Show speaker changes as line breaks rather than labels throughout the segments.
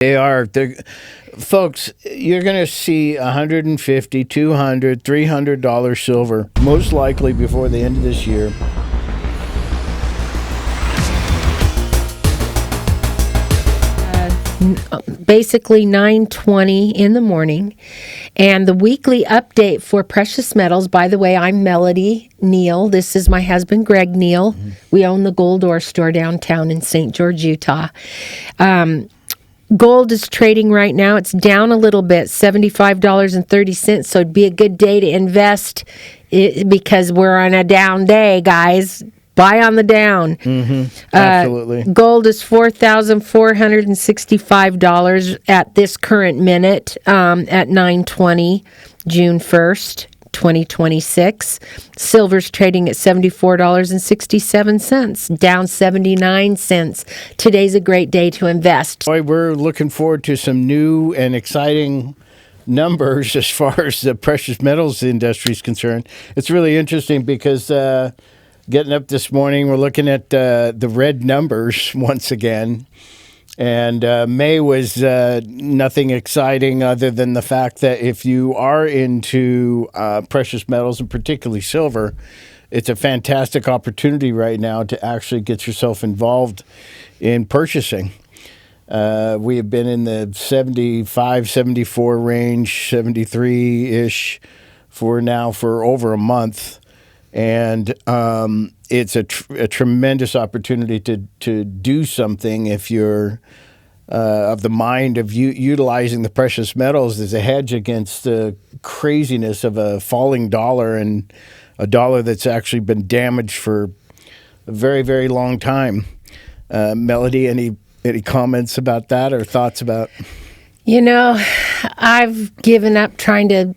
They are. Folks, you're going to see $150, $200, $300 silver, most likely before the end of this year.
Basically 9:20 in the morning. And the weekly update for precious metals, by the way, I'm Melody Neal. This is my husband, Greg Neal. Mm-hmm. We own the Gold Ore Store downtown in St. George, Utah. Gold is trading right now. It's down a little bit, $75.30. So it'd be a good day to invest because we're on a down day, guys. Buy on the down.
Mm-hmm. Absolutely.
Gold is $4,465 at this current minute at 9:20, June 1st, 2026. Silver's trading at $74.67, down 79 cents. Today's a great day to invest.
Boy, we're looking forward to some new and exciting numbers as far as the precious metals industry is concerned. It's really interesting because getting up this morning, we're looking at the red numbers once again. And May was nothing exciting other than the fact that if you are into precious metals, and particularly silver, it's a fantastic opportunity right now to actually get yourself involved in purchasing. We have been in the 75, 74 range, 73-ish for over a month. And it's a tremendous opportunity to do something if you're of the mind of utilizing the precious metals as a hedge against the craziness of a falling dollar, and a dollar that's actually been damaged for a very, very long time. Melody, any comments about that or thoughts about?
I've given up trying to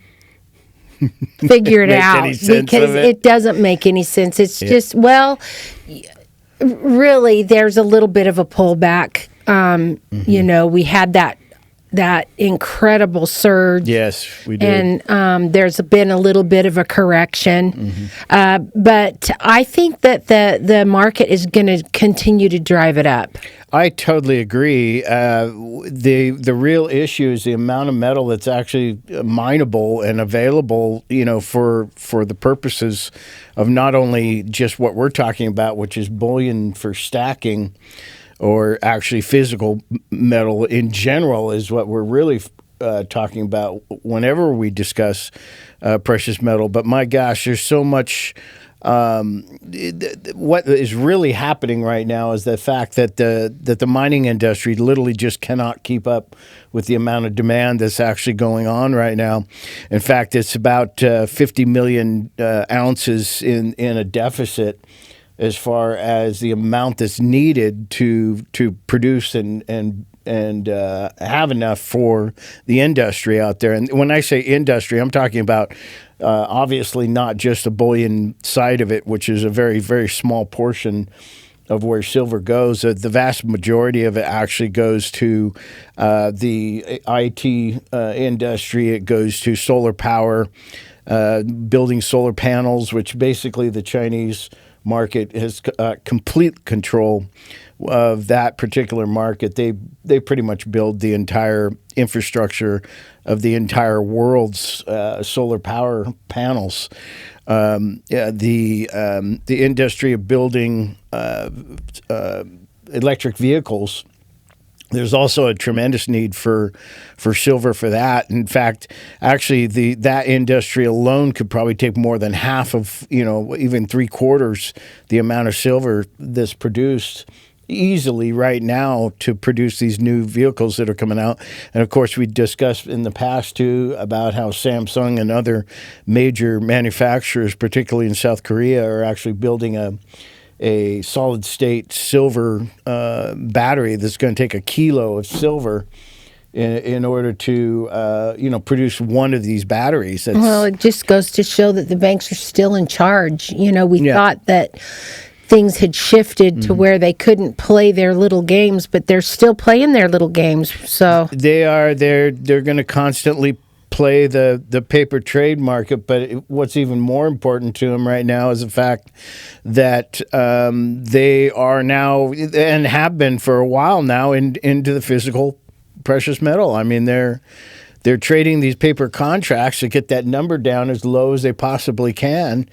figure it out because it doesn't make any sense. It's just, really, there's a little bit of a pullback. We had that incredible surge.
Yes, we did.
And there's been a little bit of a correction. But I think that the market is going to continue to drive it up.
I totally agree. The real issue is the amount of metal that's actually mineable and available, for the purposes of not only just what we're talking about, which is bullion for stacking, or actually physical metal in general is what we're really talking about whenever we discuss precious metal. But my gosh, there's so much. What is really happening right now is the fact that the mining industry literally just cannot keep up with the amount of demand that's actually going on right now. In fact, it's about 50 million ounces in a deficit as far as the amount that's needed to produce and have enough for the industry out there. And when I say industry, I'm talking about obviously not just the bullion side of it, which is a very, very small portion of where silver goes. The vast majority of it actually goes to the IT industry. It goes to solar power, building solar panels, which basically the Chinese market has complete control of that particular market. They pretty much build the entire infrastructure of the entire world's solar power panels. The industry of building electric vehicles, there's also a tremendous need for silver for that. In fact, actually, that industry alone could probably take more than half of, even 3/4 the amount of silver that's produced easily right now to produce these new vehicles that are coming out. And of course, we discussed in the past too about how Samsung and other major manufacturers, particularly in South Korea, are actually building a solid state silver battery that's going to take 1 kilo of silver in order to produce one of these batteries.
Well, it just goes to show that the banks are still in charge. We thought that things had shifted to where they couldn't play their little games, but they're still playing their little games. So
they're going to constantly play the paper trade market, but what's even more important to them right now is the fact that they are now, and have been for a while now, into the physical precious metal. I mean, they're trading these paper contracts to get that number down as low as they possibly can,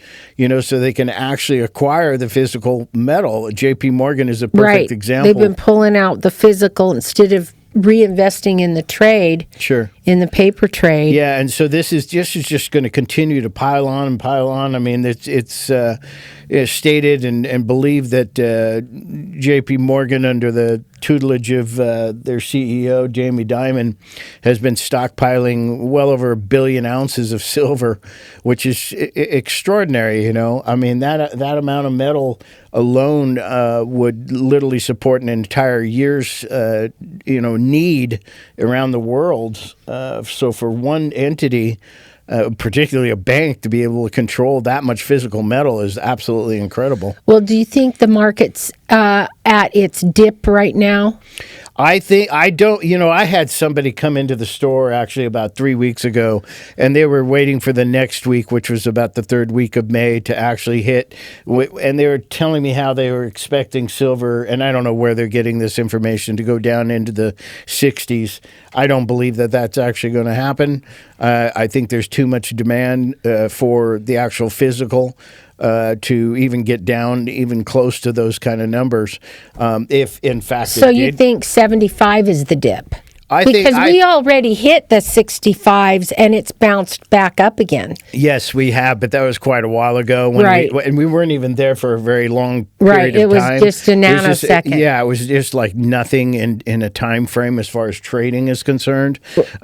so they can actually acquire the physical metal. J.P. Morgan is a perfect example.
They've been pulling out the physical instead of reinvesting in the trade.
Sure.
In the paper trade.
Yeah, and so this is just going to continue to pile on and pile on. I mean, it's stated and believed that J.P. Morgan, under the tutelage of their CEO, Jamie Dimon, has been stockpiling well over 1 billion ounces of silver, which is extraordinary, I mean, that amount of metal alone would literally support an entire year's, need around the world. So for one entity, particularly a bank, to be able to control that much physical metal is absolutely incredible.
Well, do you think the market's at its dip right now?
I had somebody come into the store actually about 3 weeks ago, and they were waiting for the next week, which was about the third week of May, to actually hit. And they were telling me how they were expecting silver, and I don't know where they're getting this information, to go down into the 60s. I don't believe that that's actually going to happen. I think there's too much demand for the actual physical to even get down even close to those kind of numbers. If in fact,
so you think 75 is the dip? Because we already hit the 65s and it's bounced back up again.
Yes, we have, but that was quite a while ago. And we weren't even there for a very long period of time.
It was just a nanosecond.
It was just like nothing in a time frame as far as trading is concerned. These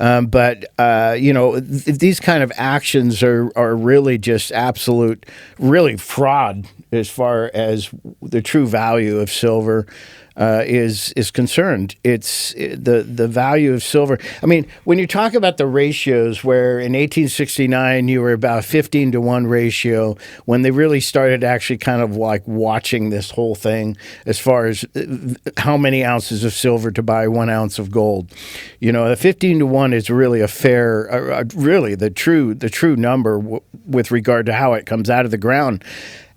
kind of actions are really just absolute, really fraud as far as the true value of silver is concerned. It's the value of silver. I mean, when you talk about the ratios, where in 1869 you were about 15-to-1 ratio, when they really started actually kind of like watching this whole thing as far as how many ounces of silver to buy 1 ounce of gold. The 15-to-1 is really a fair, really the true number with regard to how it comes out of the ground.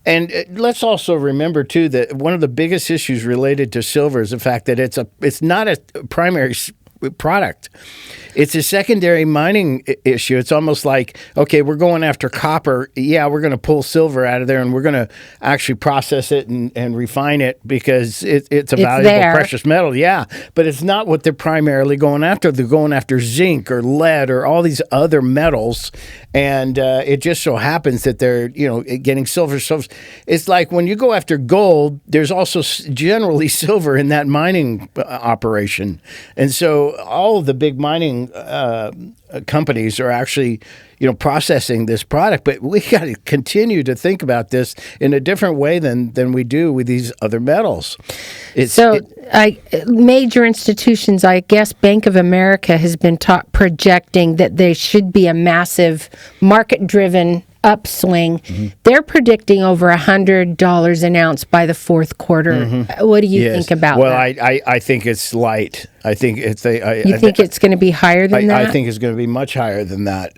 And let's also remember, too, that one of the biggest issues related to silver is the fact that it's not a primary product. It's a secondary mining issue. It's almost like, okay, we're going after copper. Yeah, we're going to pull silver out of there, and we're going to actually process it and refine it because it's a valuable precious metal. Yeah, but it's not what they're primarily going after. They're going after zinc or lead or all these other metals, and it just so happens that they're getting silver. So it's like when you go after gold, there's also generally silver in that mining operation, and so all of the big mining companies are actually, processing this product. But we got to continue to think about this in a different way than we do with these other metals.
Major institutions, I guess Bank of America has been projecting that there should be a massive market-driven upswing. Mm-hmm. They're predicting over $100 an ounce by the fourth quarter. Mm-hmm. What do you think about that?
Well, I think it's light. I think it's
You think it's going to be higher than that?
I think it's going to be much higher than that.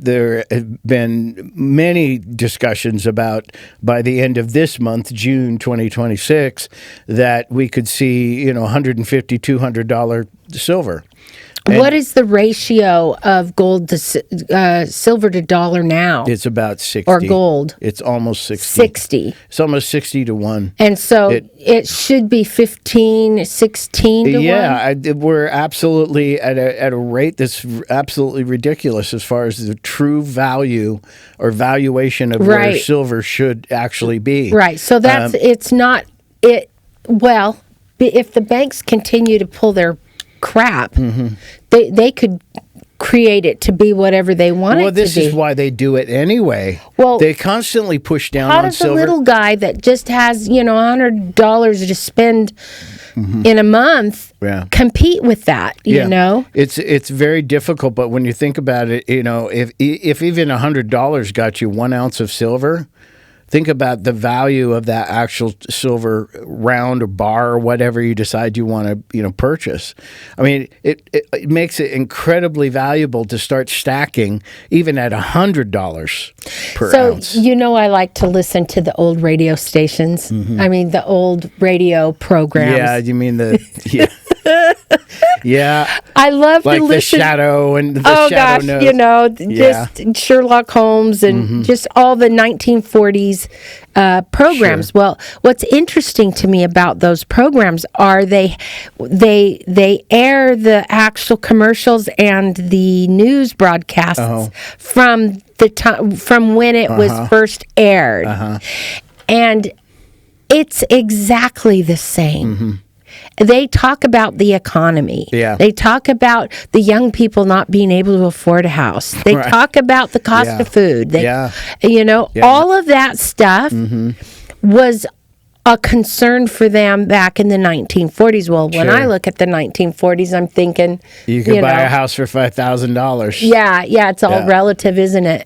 There have been many discussions about by the end of this month, June 2026, that we could see $150, $200 silver.
What is the ratio of gold to silver to dollar now?
It's about 60.
Or gold?
It's almost 60.
60.
It's almost 60 to 1.
And so it should be 15, 16 to 1?
Yeah, we're absolutely at a rate that's absolutely ridiculous as far as the true value or valuation of where silver should actually be.
Right. So that's it's not it. Well, if the banks continue to pull their crap, mm-hmm. they could create it to be whatever they want it to be.
Well, this is why they do it anyway. Well, they constantly push down on silver.
How does a little guy that just has, $100 to spend mm-hmm. in a month compete with that, you know?
It's very difficult, but when you think about it, if even $100 got you 1 ounce of silver, think about the value of that actual silver round or bar or whatever you decide you want to, purchase. I mean, it makes it incredibly valuable to start stacking even at $100 per ounce.
So, I like to listen to the old radio stations. Mm-hmm. I mean, the old radio programs.
Yeah, you mean the... Yeah. Yeah.
I love
Like
to
the
listen.
shadow and the
Oh
shadow
gosh,
knows.
you know,
Yeah.
just Sherlock Holmes and just all the 1940s programs.
Sure.
Well, what's interesting to me about those programs are they air the actual commercials and the news broadcasts from the time from when it was first aired, and it's exactly the same. They talk about the economy.
Yeah.
They talk about the young people not being able to afford a house. They
Right.
talk about the cost
Yeah.
of food. They,
Yeah.
You know,
Yeah.
all of that stuff was a concern for them back in the 1940s. Well, when
Sure.
I look at the 1940s, I'm thinking,
You could buy
know,
a house for $5,000.
Yeah, it's all
Yeah.
relative, isn't it?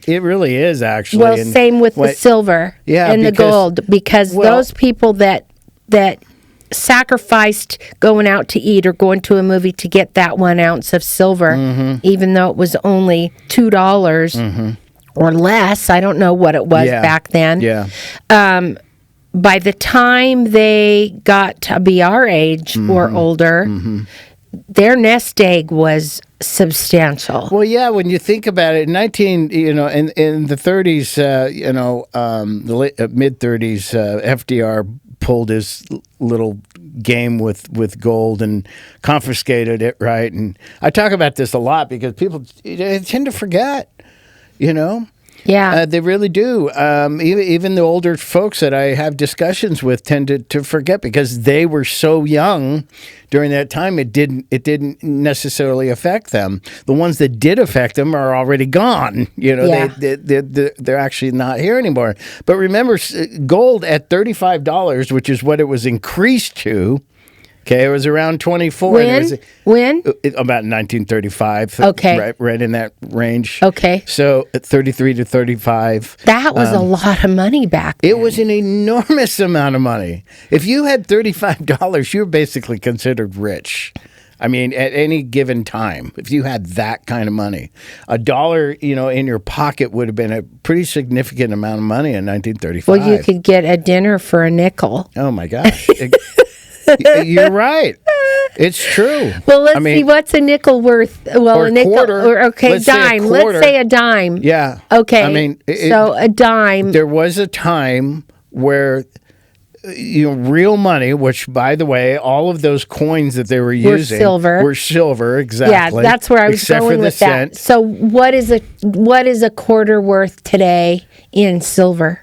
It really is, actually.
Well,
And
same with the
what-
silver
Yeah,
and the
because-
gold, because
well-
those people that sacrificed going out to eat or going to a movie to get that 1 ounce of silver, even though it was only $2 or less. I don't know what it was
Yeah.
back then.
Yeah.
By the time they got to be our age or older, their nest egg was substantial.
Well, yeah, when you think about it, in the 30s, the mid 30s, FDR pulled his little game with gold and confiscated it, right? And I talk about this a lot because people they tend to forget,
Yeah.
They really do. Even the older folks that I have discussions with tend to forget because they were so young during that time. It didn't necessarily affect them. The ones that did affect them are already gone.
Yeah.
They're actually not here anymore. But remember, gold at $35, which is what it was increased to. Okay, it was around 24.
When?
About 1935.
Okay.
Right in that range.
Okay.
So at 33 to 35.
That was a lot of money back then.
It was an enormous amount of money. If you had $35, you were basically considered rich. I mean, at any given time, if you had that kind of money, $1, in your pocket would have been a pretty significant amount of money in 1935.
Well, you could get a dinner for a nickel.
Oh my gosh. You're right. It's true.
Well, let's see, what's a nickel worth? Well,
or
a nickel,
quarter.
or okay,
Let's say a
dime.
quarter.
Let's say a dime.
Yeah.
Okay.
I mean,
so a dime.
There was a time where real money, which, by the way, all of those coins that they were using
were
silver. Exactly.
Yeah, that's where I was
except
going
for the
with that.
cent.
So, what is a quarter worth today in silver?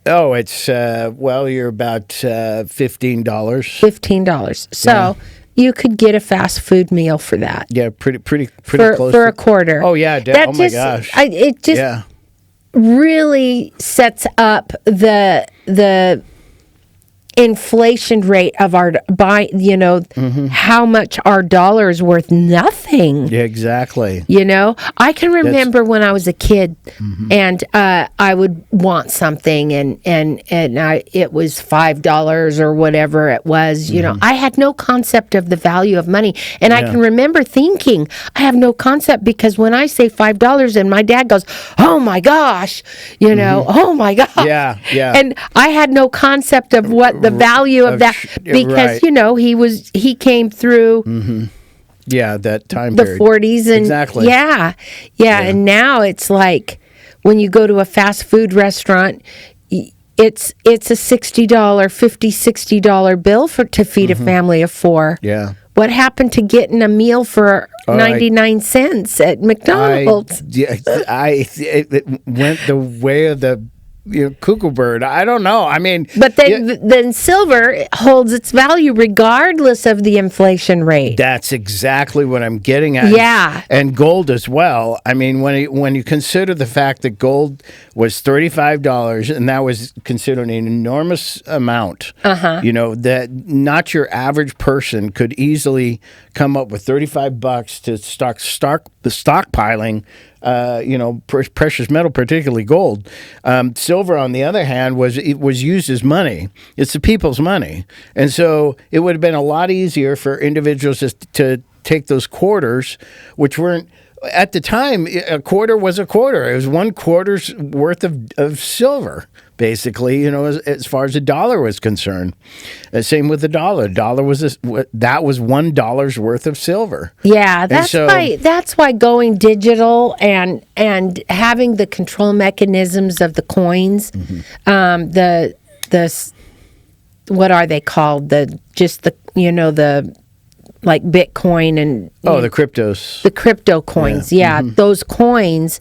Oh, it's you're about $15.
$15. So you could get a fast food meal for that.
Yeah, pretty
for,
close
for a quarter.
Oh yeah,
that
oh my gosh,
it just really sets up the inflation rate of our how much our dollar is worth. Nothing.
Yeah, exactly.
I can remember when I was a kid, and I would want something, and it was $5 or whatever it was. I had no concept of the value of money, and I can remember thinking I have no concept because when I say $5, and my dad goes, "Oh my gosh," oh my gosh,
yeah,
and I had no concept of what the value of that, because
right.
he came through
that time
the
period.
40s and
exactly.
yeah, and now it's like when you go to a fast food restaurant, it's a $60, $50-$60 bill to feed a family of 4.
Yeah.
What happened to getting a meal for 99 cents at McDonald's?
It went the way of the cuckoo bird. I don't know. I mean,
but then silver holds its value regardless of the inflation rate.
That's exactly what I'm getting at.
Yeah,
and gold as well. I mean, when you consider the fact that gold was $35, and that was considered an enormous amount. That not your average person could easily come up with $35 to start the stockpiling. Precious metal, particularly gold. Silver, on the other hand, was used as money. It's the people's money, and so it would have been a lot easier for individuals to take those quarters, which weren't at the time, a quarter was a quarter. It was 1/4's worth of silver, basically, as far as a dollar was concerned. Same with the dollar. Dollar was that was $1 worth of silver.
Yeah, that's why going digital and having the control mechanisms of the coins, the what are they called? The like Bitcoin and
the cryptos.
The crypto coins. Yeah, those coins.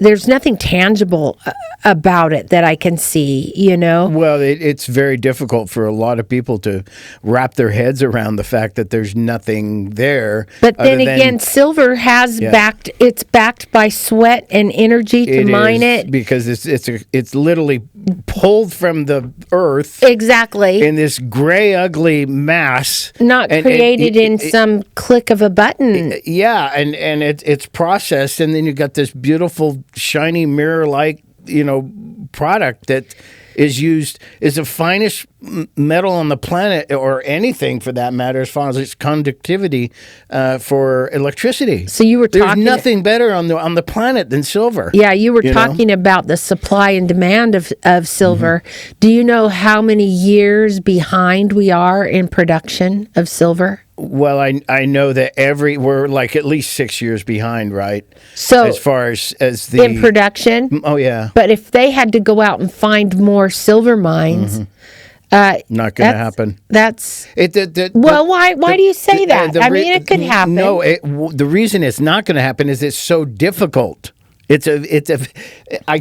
There's nothing tangible about it that I can see,
Well, it's very difficult for a lot of people to wrap their heads around the fact that there's nothing there.
But then again, silver has it's backed by sweat and energy to mine it.
Because it's literally pulled from the earth.
Exactly.
In this gray, ugly mass.
Not created in some click of a button.
Yeah, and it's processed, and then you got this beautiful shiny mirror-like, product that is the finest metal on the planet, or anything for that matter, as far as its conductivity for electricity.
So you were talking.
There's nothing better on the planet than silver.
Yeah, you were talking about the supply and demand of silver. Do you know how many years behind we are in production of silver?
Well, I know that we're like at least 6 years behind, right?
So
as far as the
in production.
Oh yeah.
But if they had to go out and find more silver mines,
not going to happen.
That's
why
do you say that? It could happen.
No, the reason it's not going to happen is it's so difficult. I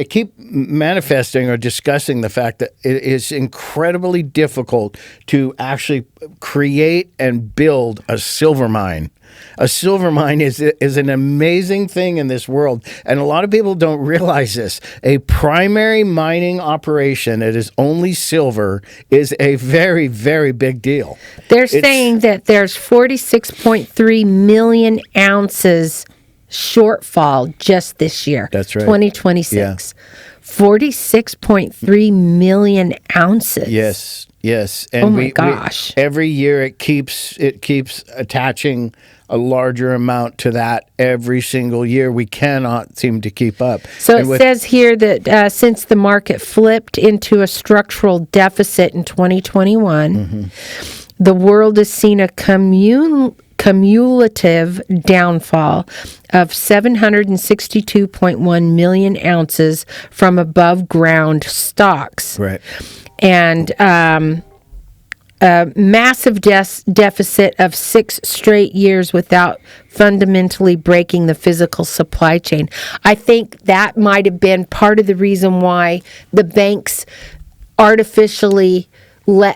keep manifesting or discussing the fact that it is incredibly difficult to actually create and build a silver mine. A silver mine is an amazing thing in this world, and a lot of people don't realize this. A primary mining operation that is only silver is a very, very big deal.
They're saying that there's 46.3 million ounces shortfall just this year.
That's right.
2026.
Yeah.
46.3 million ounces.
Yes. And
my gosh.
Every year it keeps attaching a larger amount to that every single year. We cannot seem to keep up.
So it says here that since the market flipped into a structural deficit in 2021, the world has seen a cumulative downfall of 762.1 million ounces from above ground stocks.
Right.
And a massive deficit of 6 straight years without fundamentally breaking the physical supply chain. I think that might have been part of the reason why the banks artificially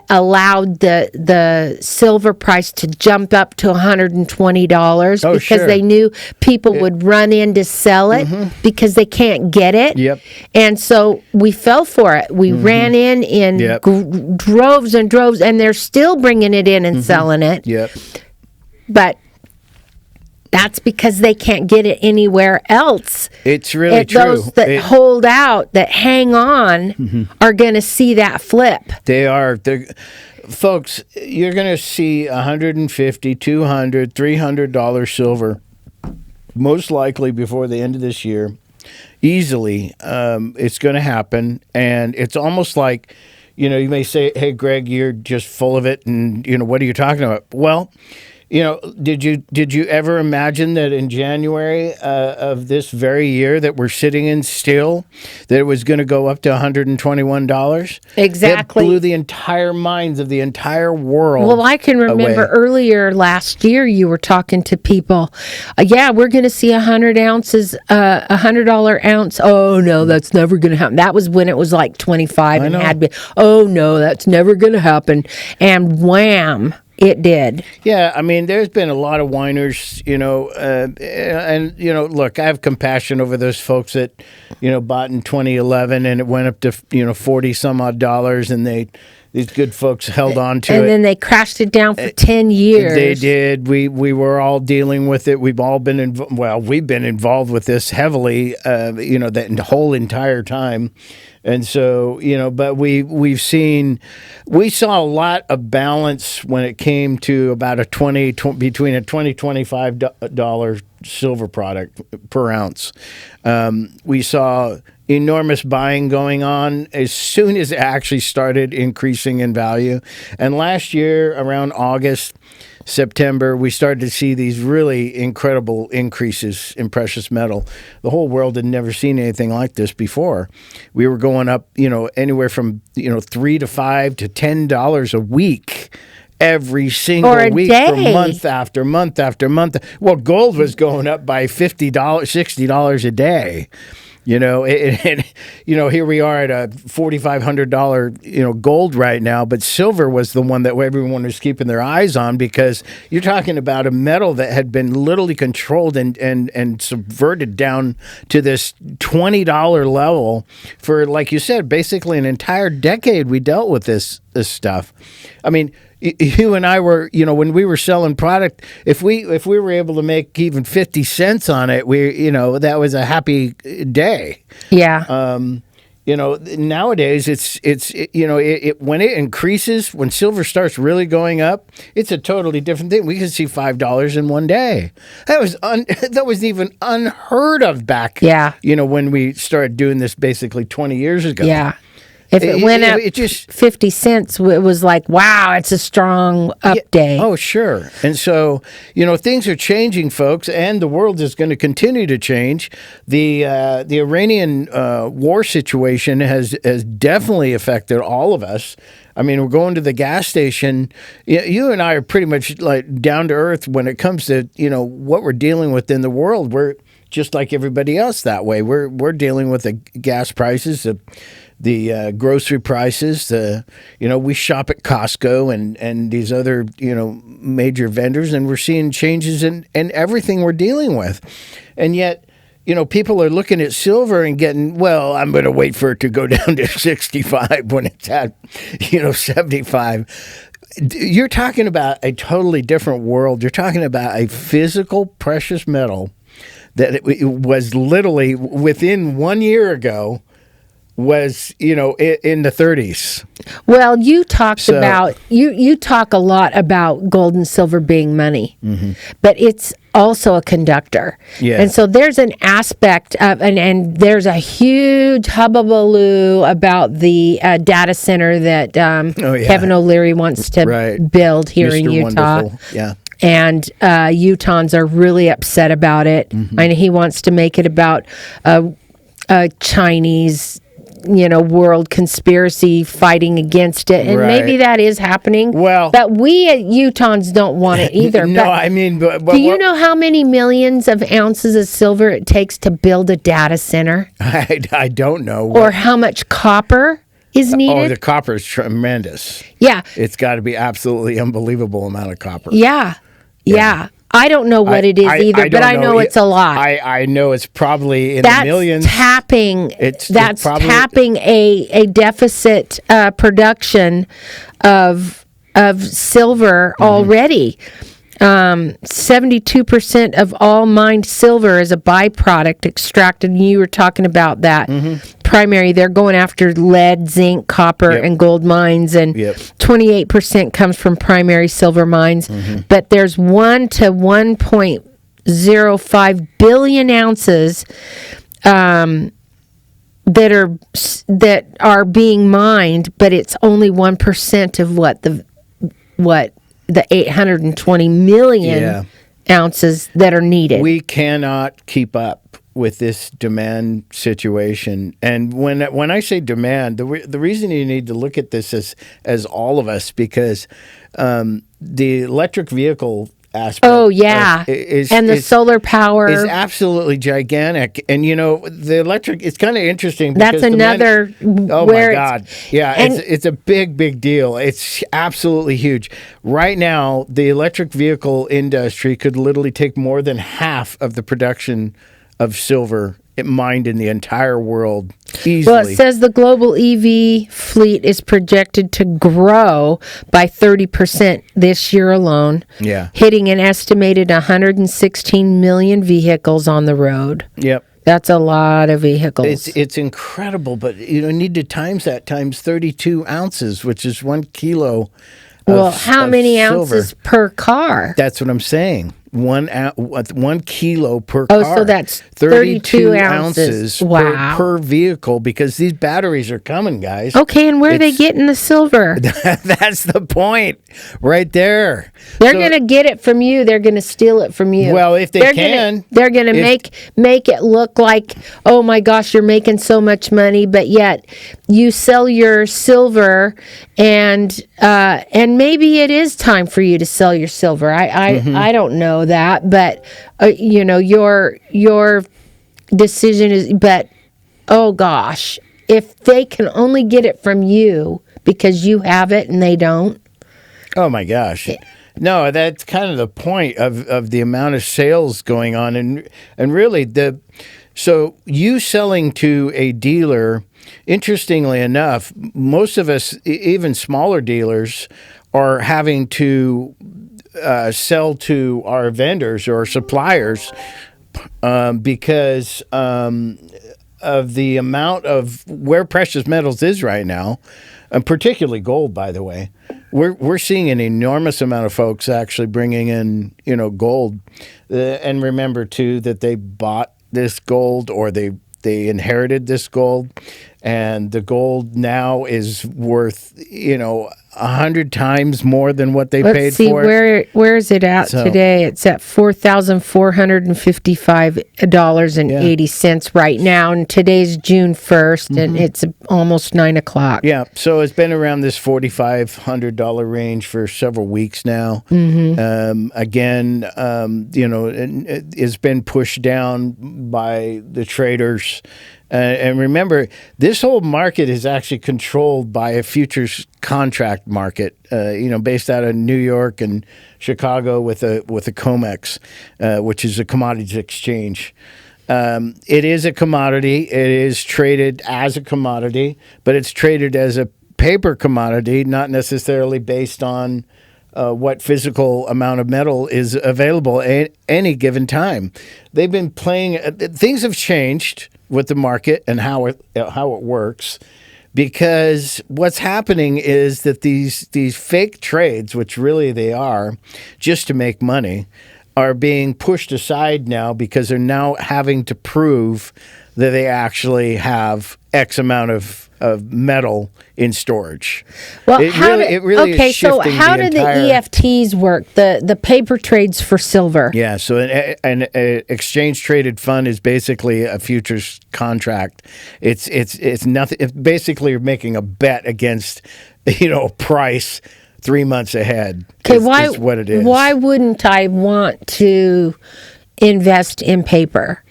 allowed the silver price to jump up to $120 because they knew people would run in to sell it because they can't get it.
Yep.
And so we fell for it. We ran in droves and droves, and they're still bringing it in and selling it.
Yep.
But that's because they can't get it anywhere else.
It's really true.
Those that hold out, that hang on, are going to see that flip.
They are. Folks, you're going to see $150, $200, $300 silver, most likely before the end of this year. Easily, it's going to happen. And it's almost like, you may say, hey, Greg, you're just full of it. And, what are you talking about? Well, did you ever imagine that in January of this very year that we're sitting in still, that it was going to go up to $121?
Exactly.
It blew the entire minds of the entire world.
Well, I can remember earlier last year you were talking to people. We're going to see 100 ounces, $100 ounce. Oh no, that's never going to happen. That was when it was like 25 and had been. Oh no, that's never going to happen. And wham. It did.
Yeah, there's been a lot of whiners, look, I have compassion over those folks that, bought in 2011 and it went up to, 40 some odd dollars, and these good folks held on to it.
And then they crashed it down for 10 years.
They did. We were all dealing with it. We've all been we've been involved with this heavily, that whole entire time. And so, but we saw a lot of balance when it came to about between a $20-$25 silver product per ounce. We saw enormous buying going on as soon as it actually started increasing in value. And last year, around August, September, we started to see these really incredible increases in precious metal. The whole world had never seen anything like this before. We were going up, anywhere from $3 to $5 to $10 a week. Every single week for month after month after month. Well, gold was going up by $50, $60 a day. Here we are at a $4,500, gold right now, but silver was the one that everyone was keeping their eyes on, because you're talking about a metal that had been literally controlled and subverted down to this $20 level for, like you said, basically an entire decade. We dealt with this stuff. I mean, you and I were, when we were selling product, if we were able to make even 50 cents on it, that was a happy day.
Yeah.
Nowadays when it increases, when silver starts really going up, it's a totally different thing. We can see $5 in one day. That was even unheard of back.
Yeah.
When we started doing this basically 20 years ago.
Yeah. If it went up 50 cents, it was like, wow, it's a strong up day.
Oh, sure. And so, things are changing, folks, and the world is going to continue to change. The Iranian war situation has definitely affected all of us. I mean, we're going to the gas station. You and I are pretty much like down to earth when it comes to, what we're dealing with in the world. We're just like everybody else that way. We're dealing with the gas prices, the grocery prices. We shop at Costco and these other, major vendors, and we're seeing changes in everything we're dealing with. And yet, people are looking at silver and getting, well, I'm going to wait for it to go down to 65 when it's at, 75. You're talking about a totally different world. You're talking about a physical precious metal that it was literally within 1 year ago was, in the 30s.
Well, you talked about, you talk a lot about gold and silver being money, but it's also a conductor.
Yeah.
And so there's an aspect of, and there's a huge hubbubaloo about the data center that Kevin O'Leary wants to build here
Mr.
in Utah.
Wonderful. Yeah.
And Utahns are really upset about it. And he wants to make it about Chinese world conspiracy fighting against it, and maybe that is happening.
Well,
but we Utahns don't want it either.
No, I mean, but
do you know how many millions of ounces of silver it takes to build a data center?
I don't know.
Or how much copper is needed?
Oh, the copper is tremendous.
Yeah,
it's got to be absolutely unbelievable amount of copper.
Yeah. I don't know what it is either, but I know it's a lot.
I know it's probably in the millions.
Tapping a deficit production of silver already. 72% of all mined silver is a byproduct extracted. And you were talking about that. Primary, they're going after lead, zinc, copper, and gold mines, and 28% comes from primary silver mines. But there's 1 to 1.05 billion ounces that are being mined, but it's only 1% of what the 820 million ounces that are needed.
We cannot keep up with this demand situation. And when I say demand, the reason you need to look at this as all of us, because the electric vehicle aspect.
Oh, yeah. And the solar power
is absolutely gigantic. And, the electric, it's kind of interesting.
That's another.
Oh, my God. Yeah, it's a big, big deal. It's absolutely huge. Right now, the electric vehicle industry could literally take more than half of the production of silver mined in the entire world easily.
Well, it says the global EV fleet is projected to grow by 30% this year alone, hitting an estimated 116 million vehicles on the road.
Yep.
That's a lot of vehicles.
It's incredible, but you need to times that times 32 ounces, which is 1 kilo.
Well, how many
silver.
ounces per car?
That's what I'm saying. 1 kilo per car.
Oh, so that's 32 ounces. Wow.
per vehicle, because these batteries are coming, guys.
Okay, and where are they getting the silver?
That's the point right there.
They're going to get it from you. They're going to steal it from you.
Well, if
they're
can.
They're going to make it look like, oh my gosh, you're making so much money, but yet you sell your silver, and maybe it is time for you to sell your silver. I don't know that, but your decision is, but oh gosh, if they can only get it from you because you have it and they don't.
Oh my gosh. No, that's kind of the point of the amount of sales going on, and really so you selling to a dealer, interestingly enough, most of us, even smaller dealers, are having to sell to our vendors or suppliers because of the amount of where precious metals is right now, and particularly gold, by the way. We're seeing an enormous amount of folks actually bringing in, gold. And remember, too, that they bought this gold, or they inherited this gold, and the gold now is worth 100 times more than what they paid for it.
Where is it at today? It's at $4,455.80 right now, and today's June 1st, and it's almost 9 o'clock.
Yeah, so it's been around this $4,500 range for several weeks now. Again, it's been pushed down by the traders. And remember, this whole market is actually controlled by a futures contract market, based out of New York and Chicago with a COMEX, which is a commodities exchange. It is a commodity. It is traded as a commodity, but it's traded as a paper commodity, not necessarily based on what physical amount of metal is available at any given time. They've been playing. Things have changed with the market and how it works, because what's happening is that these fake trades, which really they are, just to make money, are being pushed aside now because they're now having to prove that they actually have X amount of metal in storage.
Well,
it really is shifting.
So how do the EFTs work? The paper trades for silver.
Yeah, so an exchange traded fund is basically a futures contract. It's nothing. It's basically you're making a bet against a price 3 months ahead.
Okay,
is what it is.
Why wouldn't I want to invest in paper?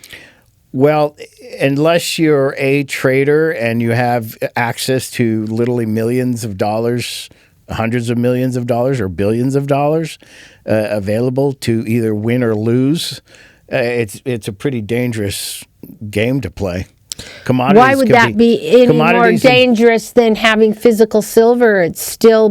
Well, unless you're a trader and you have access to literally millions of dollars, hundreds of millions of dollars, or billions of dollars available to either win or lose, it's a pretty dangerous game to play. Commodities.
Why would that be any more dangerous than having physical silver? It's still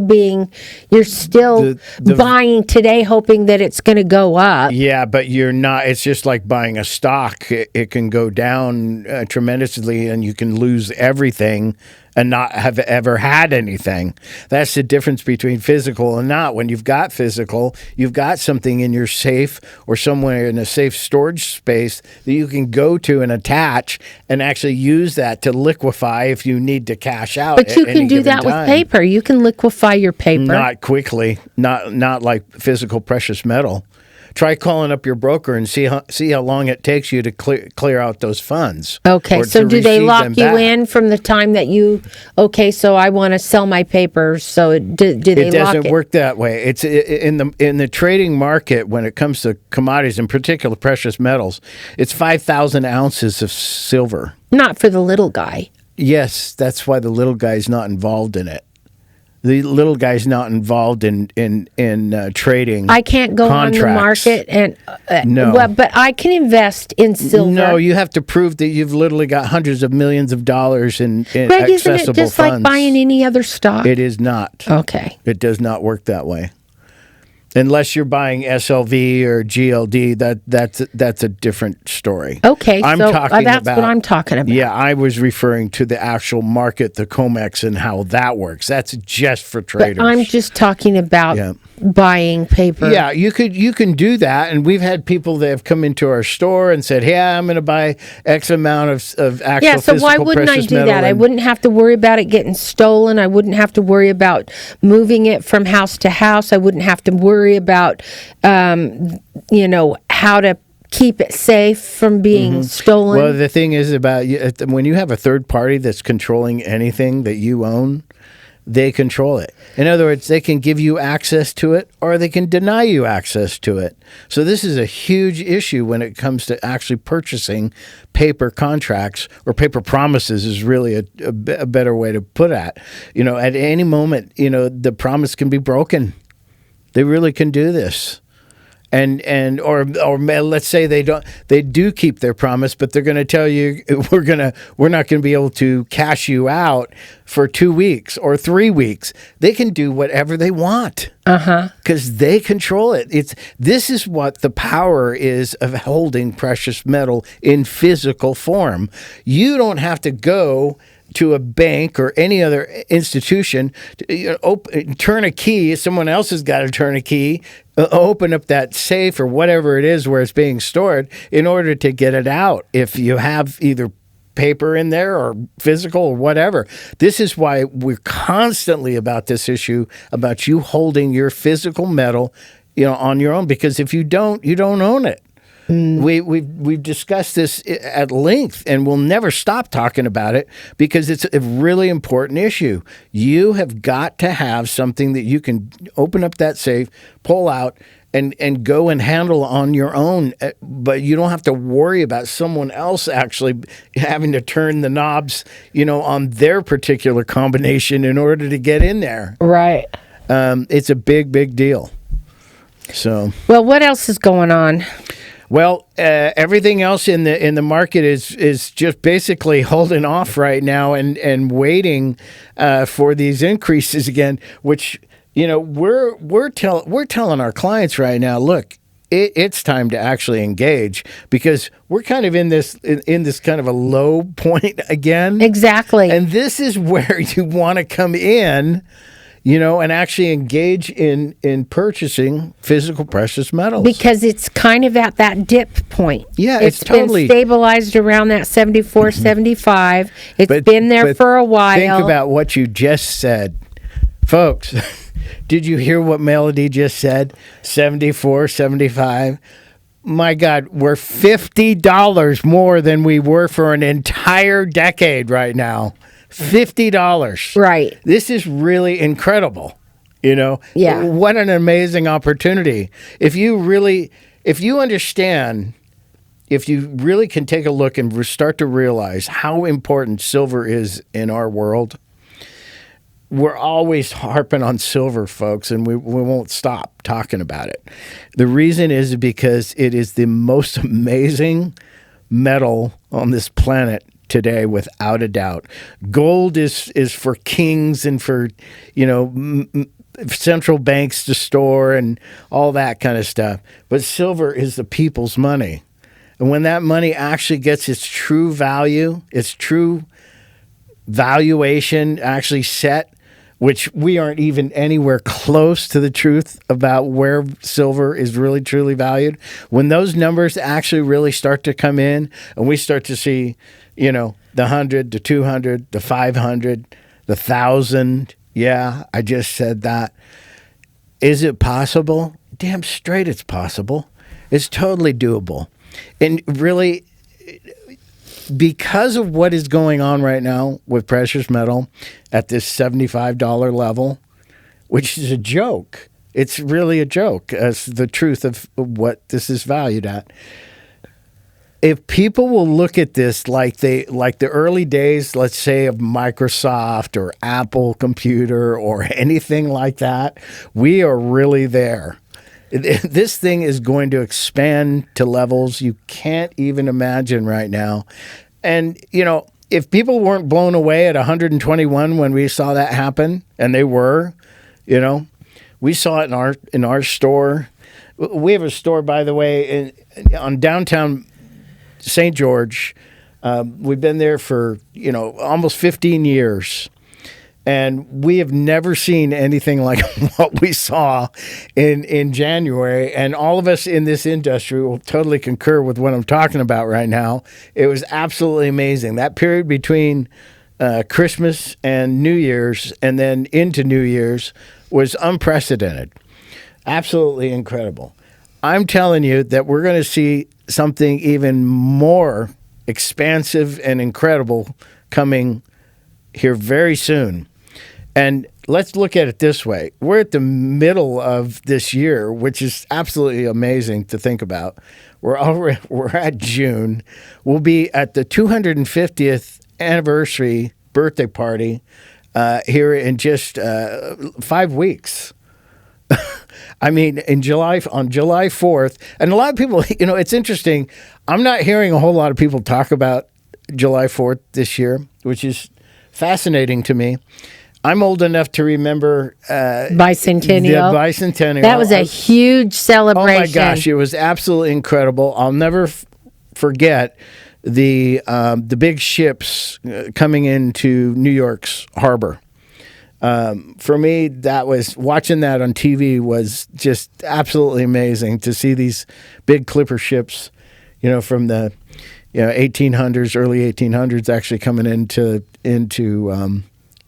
you're still buying today hoping that it's going to go up.
Yeah, but you're not. It's just like buying a stock. It can go down tremendously, and you can lose everything and not have ever had anything. That's the difference between physical and not. When you've got physical, you've got something in your safe or somewhere in a safe storage space that you can go to and attach and actually use that to liquefy if you need to cash out.
But you can do that with paper. You can liquefy your paper.
Not quickly. Not like physical precious metal. Try calling up your broker and see how long it takes you to clear out those funds.
Okay, so do they lock you in from the time that so I want to sell my papers, so do they lock it? It
doesn't work that way. It's in the trading market when it comes to commodities, in particular precious metals, it's 5,000 ounces of silver.
Not for the little guy.
Yes, that's why the little guy's not involved in it. The little guy's not involved in trading.
I can't go
contracts.
On the market and
no.
Well, but I can invest in silver.
No, you have to prove that you've literally got hundreds of millions of dollars in
Greg,
accessible
isn't it just
funds.
like buying any other stock?
It is not.
Okay.
It does not work that way. Unless you're buying SLV or GLD, that's a different story.
Okay,
I'm
so
talking
that's
about
what I'm talking about.
Yeah, I was referring to the actual market, the COMEX, and how that works. That's just for traders.
But I'm just talking about
Yeah.
buying paper.
Yeah, you can do that, and we've had people that have come into our store and said, "Hey, I'm going to buy X amount of actual
Yeah, so why
physical
wouldn't I
precious
do
metal."
that? I wouldn't have to worry about it getting stolen. I wouldn't have to worry about moving it from house to house. I wouldn't have to worry about, how to keep it safe from being stolen.
Well, the thing is about when you have a third party that's controlling anything that you own, they control it. In other words, they can give you access to it or they can deny you access to it. So this is a huge issue when it comes to actually purchasing paper contracts, or paper promises is really a better way to put it. At any moment, the promise can be broken. They really can do this. Or let's say they do keep their promise, but they're going to tell you we're not going to be able to cash you out for 2 weeks or 3 weeks. They can do whatever they want. Because they control it. This is what the power is of holding precious metal in physical form. You don't have to go to a bank or any other institution, turn a key. Someone else has got to turn a key, open up that safe or whatever it is where it's being stored in order to get it out. If you have either paper in there or physical or whatever. This is why we're constantly about this issue about you holding your physical metal, on your own, because if you don't own it. We've discussed this at length, and we'll never stop talking about it because it's a really important issue. You have got to have something that you can open up that safe, pull out, and go and handle on your own. But you don't have to worry about someone else actually having to turn the knobs, on their particular combination in order to get in there.
Right.
It's a big, big deal. So.
Well, what else is going on?
Well, everything else in the market is just basically holding off right now and waiting for these increases again. Which we're telling our clients right now, look, it's time to actually engage because we're kind of in this kind of a low point again.
Exactly.
And this is where you want to come in. And actually engage in purchasing physical precious metals.
Because it's kind of at that dip point.
Yeah,
it's
totally
been stabilized around that 74, 75. It's been there for a while.
Think about what you just said. Folks, did you hear what Melody just said? 74, 75. My God, we're $50 more than we were for an entire decade right now. $50.
Right.
This is really incredible.
Yeah.
What an amazing opportunity. If you understand, if you really can take a look and start to realize how important silver is in our world, we're always harping on silver, folks, and we won't stop talking about it. The reason is because it is the most amazing metal on this planet today, without a doubt. Gold is for kings and for central banks to store and all that kind of stuff. But silver is the people's money, and when that money actually gets its true value, its true valuation actually set, which we aren't even anywhere close to the truth about where silver is really truly valued. When those numbers actually really start to come in, and we start to see the 100, the 200, the 500, the 1,000. Yeah, I just said that. Is it possible? Damn straight it's possible. It's totally doable. And really, because of what is going on right now with precious metal at this $75 level, which is a joke. It's really a joke as the truth of what this is valued at. If people will look at this like the early days, let's say, of Microsoft or Apple Computer or anything like that, we are really there. This thing is going to expand to levels you can't even imagine right now. And, if people weren't blown away at 121 when we saw that happen, and they were, We saw it in our store. We have a store, by the way, on downtown St. George. We've been there for almost 15 years. And we have never seen anything like what we saw in January. And all of us in this industry will totally concur with what I'm talking about right now. It was absolutely amazing. That period between Christmas and New Year's and then into New Year's was unprecedented. Absolutely incredible. I'm telling you that we're going to see something even more expansive and incredible coming here very soon. And let's look at it this way. We're at the middle of this year, which is absolutely amazing to think about. We're at June. We'll be at the 250th anniversary birthday party here in just 5 weeks. I mean, on July 4th. And a lot of people, it's interesting. I'm not hearing a whole lot of people talk about July 4th this year, which is fascinating to me. I'm old enough to remember
Bicentennial.
The bicentennial.
That was a huge celebration.
Oh my gosh, it was absolutely incredible. I'll never forget the big ships coming into New York's harbor. For me, that was watching that on TV was just absolutely amazing to see these big clipper ships, from the 1800s, early 1800s, actually coming into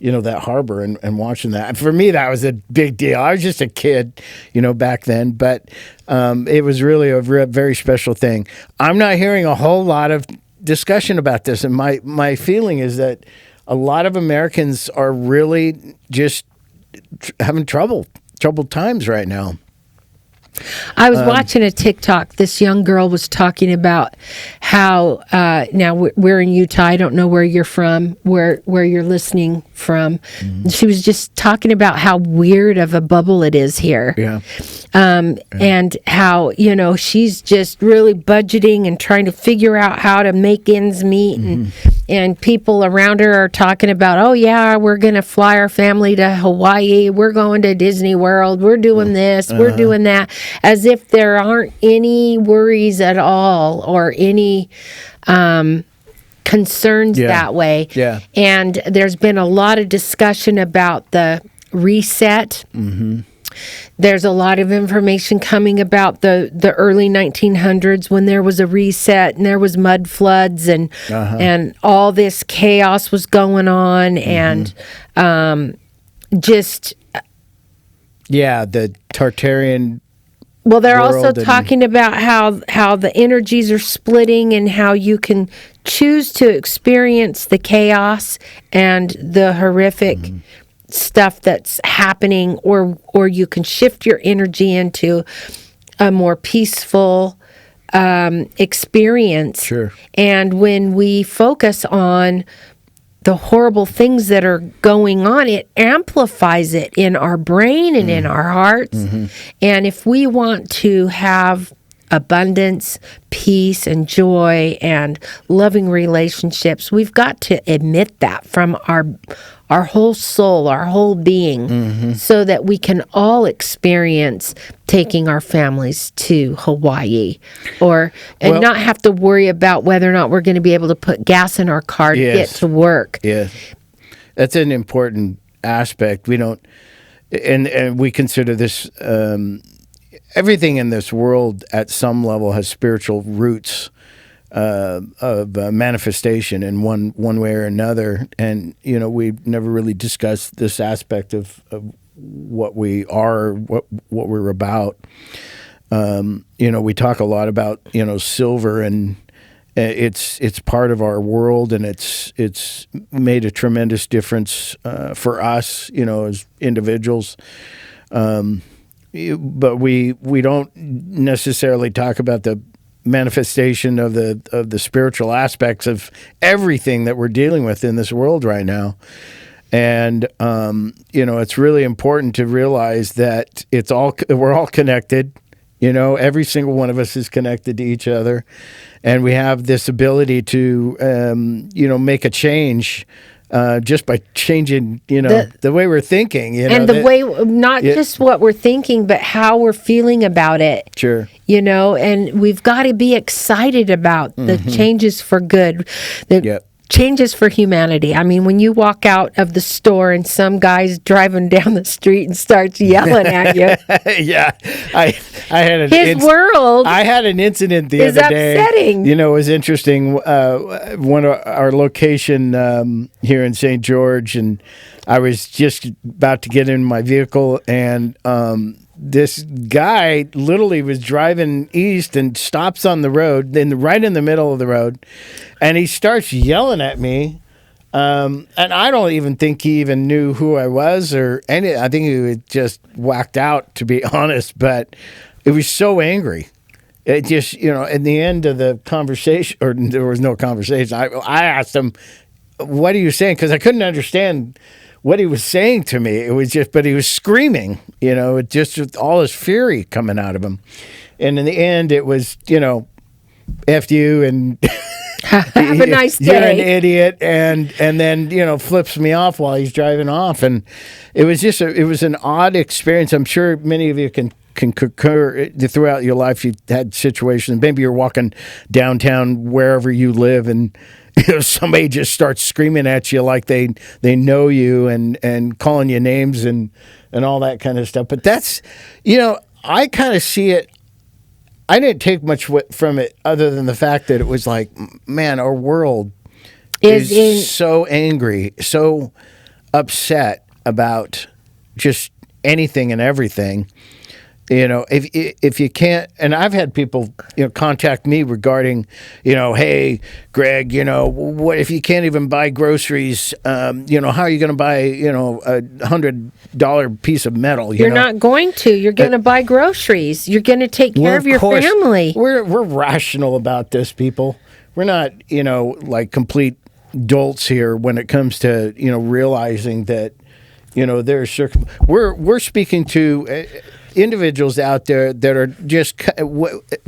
that harbor and watching that. For me, that was a big deal. I was just a kid, back then, but it was really a very special thing. I'm not hearing a whole lot of discussion about this, and my feeling is that a lot of Americans are really just having troubled times right now.
I was watching a TikTok. This young girl was talking about how now we're in Utah. I don't know where you're from, where you're listening from. Mm-hmm. She was just talking about how weird of a bubble it is here.
Yeah.
And how, she's just really budgeting and trying to figure out how to make ends meet. Mm-hmm. And people around her are talking about, oh, yeah, we're going to fly our family to Hawaii. We're going to Disney World. We're doing this. We're doing that. As if there aren't any worries at all or any concerns that way.
Yeah.
And there's been a lot of discussion about the reset. Mm-hmm. There's a lot of information coming about the early 1900s when there was a reset and there was mud floods and all this chaos was going on. Mm-hmm. And
the Tartarian.
Well, they're also talking about how the energies are splitting and how you can choose to experience the chaos and the horrific stuff that's happening, or you can shift your energy into a more peaceful experience.
Sure.
And when we focus on the horrible things that are going on, it amplifies it in our brain and in our hearts. Mm-hmm. And if we want to have abundance, peace, and joy, and loving relationships, we've got to admit that from our whole soul, our whole being, so that we can all experience taking our families to Hawaii, and not have to worry about whether or not we're going to be able to put gas in our car to get to work.
Yes, that's an important aspect. We don't, and we consider this. Everything in this world at some level has spiritual roots of manifestation in one way or another. And, we've never really discussed this aspect of what we are, what we're about. We talk a lot about, silver, and it's part of our world, and it's made a tremendous difference for us, as individuals. But we don't necessarily talk about the manifestation of the spiritual aspects of everything that we're dealing with in this world right now. And it's really important to realize that we're all connected. Every single one of us is connected to each other, and we have this ability to make a change just by changing, the way we're thinking.
And the way, not just what we're thinking, but how we're feeling about it.
Sure.
And we've got to be excited about the changes for good. Changes for humanity. I mean, when you walk out of the store and some guy's driving down the street and starts yelling at you.
Yeah. I had
world
I had an incident the other day.
Upsetting.
It was interesting. One of our location here in St. George, and I was just about to get in my vehicle, and this guy literally was driving east and stops on the road, right in the middle of the road, and he starts yelling at me. And I don't even think he even knew who I was or any. I think he was just whacked out, to be honest. But it was so angry. It just, in the end of the conversation, or there was no conversation. I asked him, "What are you saying?" Because I couldn't understand what he was saying to me. It was just, but he was screaming, it just all his fury coming out of him. And in the end, it was, F you and
have a nice day.
You're an idiot. And then, flips me off while he's driving off. And it was just, it was an odd experience. I'm sure many of you can concur throughout your life. You've had situations. Maybe you're walking downtown wherever you live, and somebody just starts screaming at you like they know you and calling you names and all that kind of stuff. But that's, I kind of see it. I didn't take much from it other than the fact that it was like, man, our world is so angry, so upset about just anything and everything. If you can't, and I've had people, contact me regarding, hey, Greg, what if you can't even buy groceries? How are you going to buy, $100 piece of metal?
You're not going to. You're going to buy groceries. You're going to take care of your family.
We're rational about this, people. We're not, like complete dolts here when it comes to, realizing that, there's we're speaking to individuals out there that are just,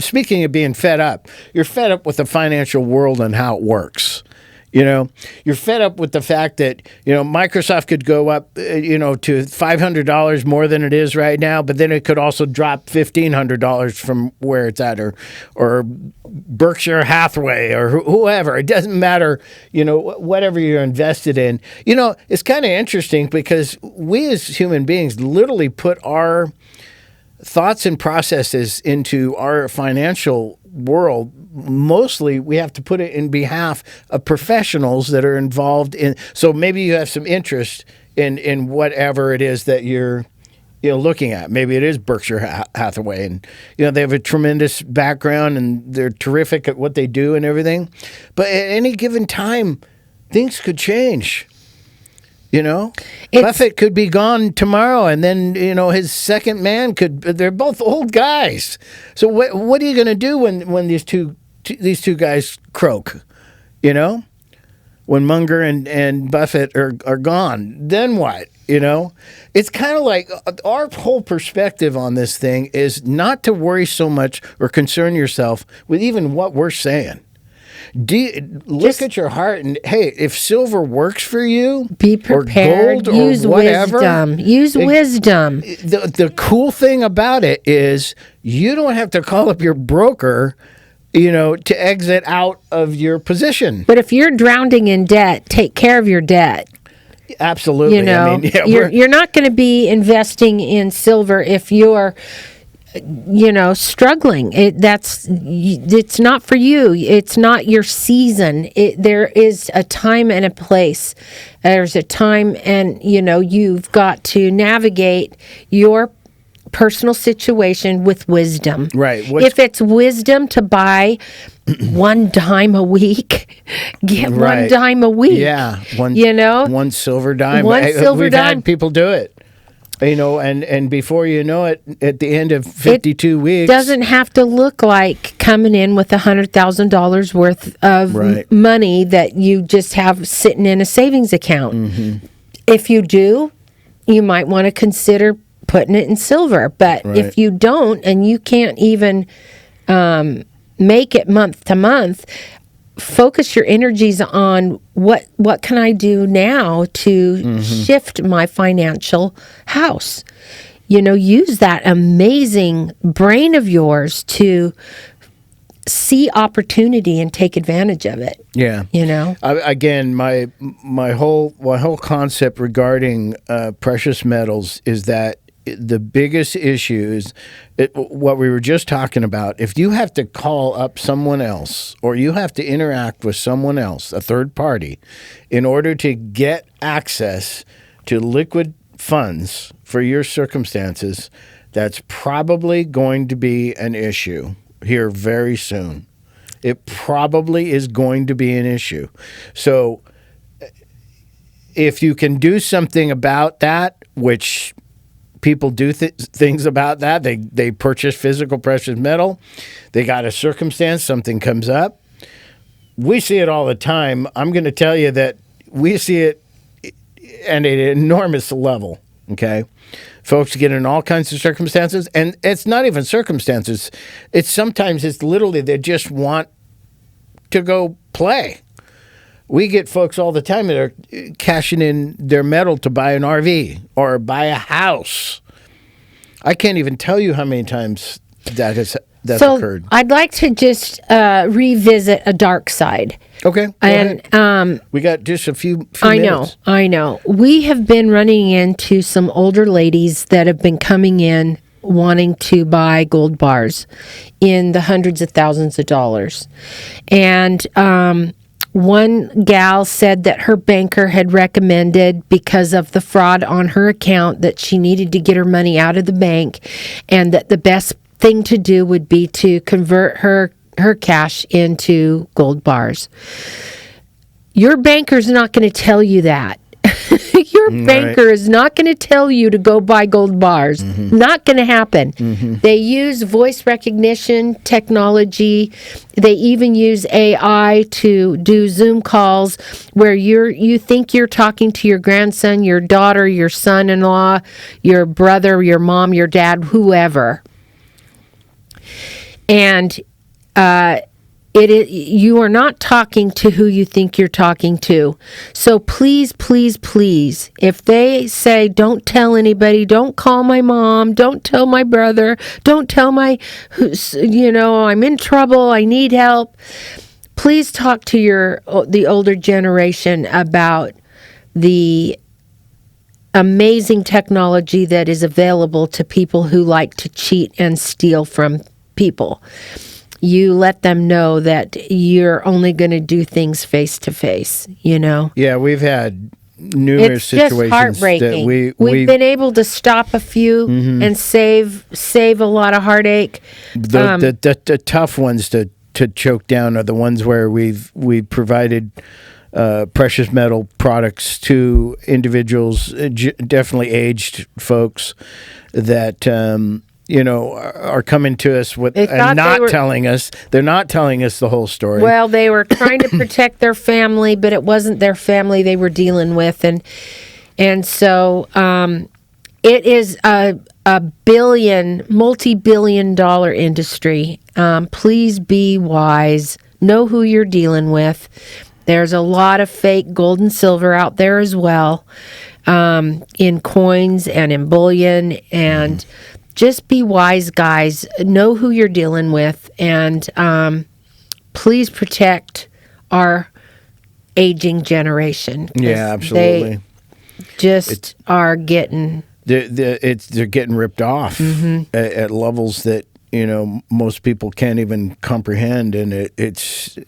speaking of being fed up, you're fed up with the financial world and how it works. You're fed up with the fact that, Microsoft could go up, to $500 more than it is right now, but then it could also drop $1,500 from where it's at, or Berkshire Hathaway or whoever. It doesn't matter, whatever you're invested in. It's kind of interesting because we as human beings literally put our thoughts and processes into our financial world. Mostly we have to put it in behalf of professionals that are involved in. So maybe you have some interest in whatever it is that you're looking at. Maybe it is Berkshire Hathaway, and they have a tremendous background and they're terrific at what they do and everything. But at any given time, things could change. Buffett could be gone tomorrow, and then his second man could. They're both old guys. So what are you going to do when these two guys croak? When Munger and Buffett are gone, then what? It's kind of like our whole perspective on this thing is not to worry so much or concern yourself with even what we're saying. Look at your heart, and hey, if silver works for you,
be prepared.
Or gold,
use
or whatever,
wisdom. Use wisdom.
The cool thing about it is you don't have to call up your broker, to exit out of your position.
But if you're drowning in debt, take care of your debt.
Absolutely.
You're not going to be investing in silver if you're struggling. It's not for you. It's not your season. There is a time and a place. There's a time, and you've got to navigate your personal situation with wisdom.
Right.
If it's wisdom to buy $1 a week, get
right.
$1 a week.
Yeah. One silver dime.
We've
had people do it. And before you know it, at the end of 52 weeks,
doesn't have to look like coming in with $100,000 worth of money that you just have sitting in a savings account.
Mm-hmm.
If you do, you might want to consider putting it in silver. But if you don't, and you can't even make it month to month, focus your energies on what can I do now to shift my financial house. Use that amazing brain of yours to see opportunity and take advantage of it.
Yeah. Again, my whole concept regarding precious metals is that the biggest issue is what we were just talking about. If you have to call up someone else or you have to interact with someone else, a third party, in order to get access to liquid funds for your circumstances, that's probably going to be an issue here very soon. It probably is going to be an issue. So if you can do something about that, which people do things about that. They purchase physical precious metal. They got a circumstance, something comes up. We see it all the time. I'm going to tell you that we see it at an enormous level, okay? Folks get in all kinds of circumstances, and it's not even circumstances. Sometimes it's literally they just want to go play. We get folks all the time that are cashing in their metal to buy an RV or buy a house. I can't even tell you how many times that's occurred.
I'd like to just revisit a dark side.
Okay. And we got just a few minutes.
I know. We have been running into some older ladies that have been coming in wanting to buy gold bars in the hundreds of thousands of dollars. And one gal said that her banker had recommended, because of the fraud on her account, that she needed to get her money out of the bank, and that the best thing to do would be to convert her cash into gold bars. Your banker's not going to tell you that. Your banker is not going to tell you to go buy gold bars. Not going to happen. They use voice recognition technology. They even use AI to do Zoom calls where you think you're talking to your grandson, your daughter, your son-in-law, your brother, your mom, your dad, whoever. And you are not talking to who you think you're talking to. So please, please, please, if they say, don't tell anybody, don't call my mom, don't tell my brother, don't tell I'm in trouble, I need help. Please talk to the older generation about the amazing technology that is available to people who like to cheat and steal from people. You let them know that you're only going to do things face to face, Yeah,
we've had numerous situations.
It's just heartbreaking.
That
we've been able to stop a few and save a lot of heartache.
The tough ones to choke down are the ones where we've provided precious metal products to individuals, definitely aged folks that are coming to us and not telling us. They're not telling us the whole story.
Well, they were trying to protect their family, but it wasn't their family they were dealing with, and so it is a multi-billion-dollar industry. Please be wise. Know who you're dealing with. There's a lot of fake gold and silver out there as well, in coins and in bullion, and just be wise, guys. Know who you're dealing with, and please protect our aging generation.
Yeah, absolutely.
They just are getting...
They're getting ripped off at levels that most people can't even comprehend, and it's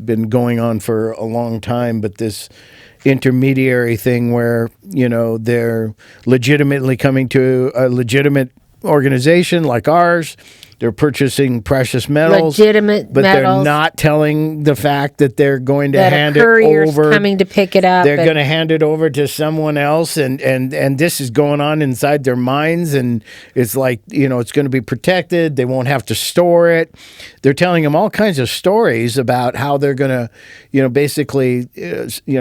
been going on for a long time. But this intermediary thing where they're legitimately coming to a legitimate organization like ours, they're purchasing precious metals, but they're not telling the fact that they're going to hand it over.
Coming to pick it up.
They're going to hand it over to someone else, and this is going on inside their minds, and it's like it's going to be protected. They won't have to store it. They're telling them all kinds of stories about how they're going to basically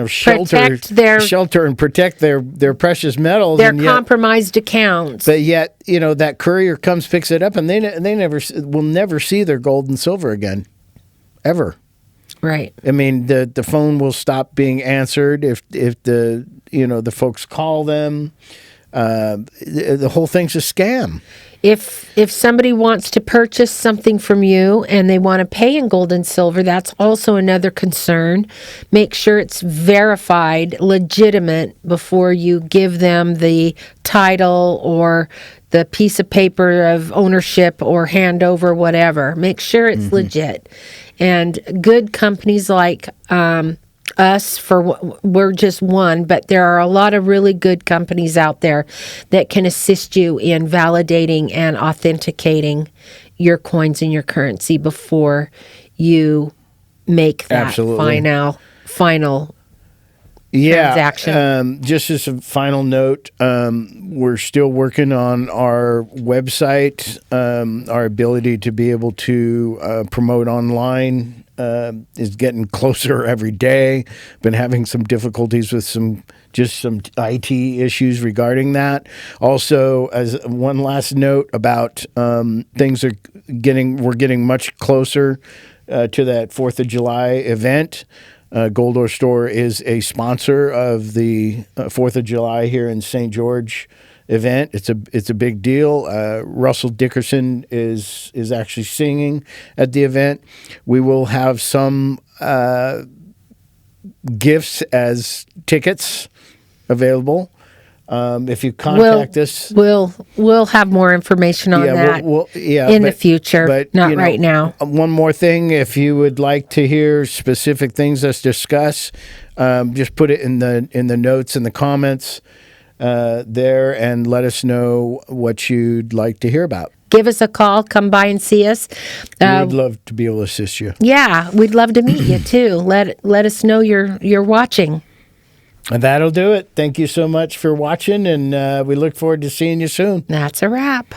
shelter and protect their precious metals,
their compromised accounts.
But yet that courier comes, picks it up, and they will never see their gold and silver again, ever.
Right.
I mean, the phone will stop being answered if the the folks call them. The whole thing's a scam.
If somebody wants to purchase something from you and they want to pay in gold and silver, that's also another concern. Make sure it's verified, legitimate before you give them the title or the piece of paper of ownership or handover, whatever. Make sure it's legit. And good companies like us, we're just one, but there are a lot of really good companies out there that can assist you in validating and authenticating your coins and your currency before you make that final transaction.
Just as a final note, we're still working on our website. Our ability to be able to promote online is getting closer every day. Been having some difficulties with some IT issues regarding that. Also, as one last note about we're getting much closer to that 4th of July event. Gold Store is a sponsor of the 4th of July here in St. George event. It's a big deal. Russell Dickerson is actually singing at the event. We will have some gifts as tickets available. If you contact us,
we'll have more information on that in the future, but not right now.
One more thing, if you would like to hear specific things us discuss, just put it in the notes in the comments there, and let us know what you'd like to hear about.
Give us a call. Come by and see us.
We'd love to be able to assist you.
Yeah, we'd love to meet you too. Let us know you're watching.
And that'll do it. Thank you so much for watching, and we look forward to seeing you soon.
That's a wrap.